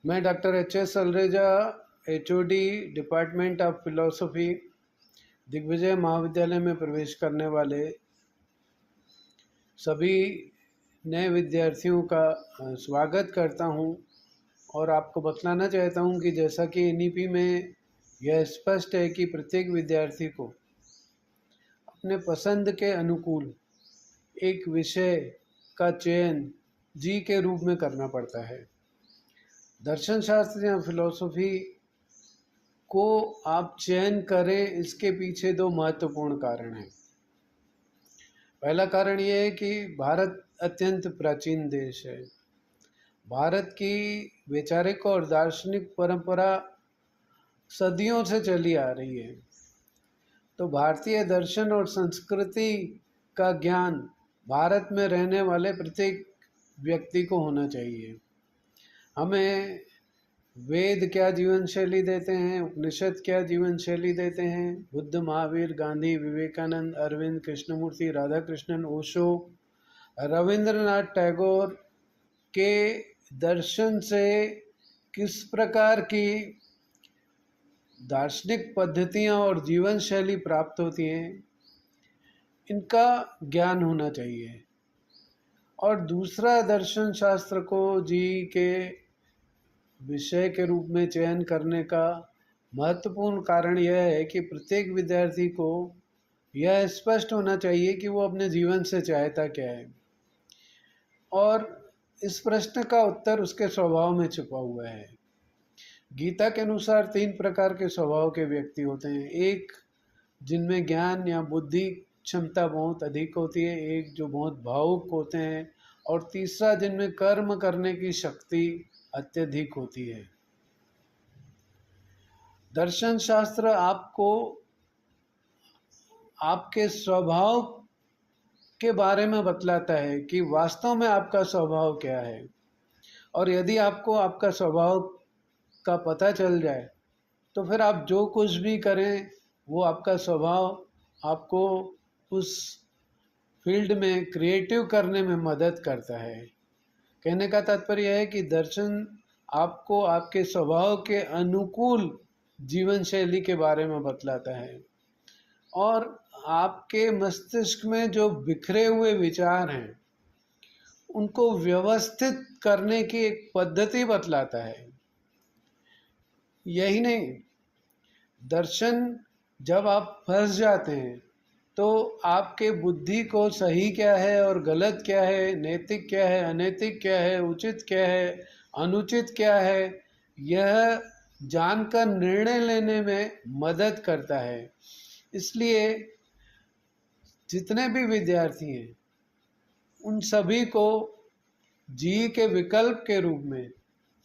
मैं doctor H S. Salreja, HOD, department of philosophy, Digvijay Mahavidyalaya में प्रवेश करने वाले सभी नए विद्यार्थियों का स्वागत करता हूं और आपको बतलाना चाहता हूं कि जैसा कि NEP में यह स्पष्ट है कि प्रत्येक विद्यार्थी को अपने पसंद के अनुकूल एक विषय का चयन जी के रूप में करना पड़ता है। दर्शन शास्त्र या फिलॉसफी को आप चयन करें, इसके पीछे दो महत्वपूर्ण कारण हैं। पहला कारण यह है कि भारत अत्यंत प्राचीन देश है। भारत की वैचारिक और दार्शनिक परंपरा सदियों से चली आ रही है, तो भारतीय दर्शन और संस्कृति का ज्ञान भारत में रहने वाले प्रत्येक व्यक्ति को होना चाहिए। हमें वेद क्या जीवन शैली देते हैं, उपनिषद क्या जीवन शैली देते हैं, बुद्ध, महावीर, गांधी, विवेकानंद, अरविंद, कृष्णमूर्ति, राधा कृष्णन, ओशो, रविंद्रनाथ टैगोर के दर्शन से किस प्रकार की दार्शनिक पद्धतियाँ और जीवन शैली प्राप्त होती हैं, इनका ज्ञान होना चाहिए। और दूसरा, दर्शन शास्त्र को जी के विषय के रूप में चयन करने का महत्वपूर्ण कारण यह है कि प्रत्येक विद्यार्थी को यह स्पष्ट होना चाहिए कि वो अपने जीवन से चाहता क्या है, और इस प्रश्न का उत्तर उसके स्वभाव में छुपा हुआ है। गीता के अनुसार 3 प्रकार के स्वभाव के व्यक्ति होते हैं। एक, जिनमें ज्ञान या बुद्धि क्षमता बहुत अधिक होती है, एक जो बहुत भावुक होते हैं, और तीसरा जिनमें कर्म करने की शक्ति अत्यधिक होती है। दर्शन शास्त्र आपको आपके स्वभाव के बारे में बतलाता है कि वास्तव में आपका स्वभाव क्या है, और यदि आपको आपका स्वभाव का पता चल जाए तो फिर आप जो कुछ भी करें वो आपका स्वभाव आपको उस फील्ड में क्रिएटिव करने में मदद करता है। कहने का तात्पर्य है कि दर्शन आपको आपके स्वभाव के अनुकूल जीवन शैली के बारे में बतलाता है, और आपके मस्तिष्क में जो बिखरे हुए विचार हैं उनको व्यवस्थित करने की एक पद्धति बतलाता है। यही नहीं, दर्शन जब आप फंस जाते हैं तो आपके बुद्धि को सही क्या है और गलत क्या है, नैतिक क्या है, अनैतिक क्या है, उचित क्या है, अनुचित क्या है, यह जानकर निर्णय लेने में मदद करता है। इसलिए जितने भी विद्यार्थी हैं उन सभी को जी के विकल्प के रूप में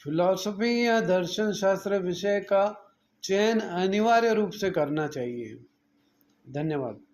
फिलॉसफी या दर्शन शास्त्र विषय का चयन अनिवार्य रूप से करना चाहिए। धन्यवाद।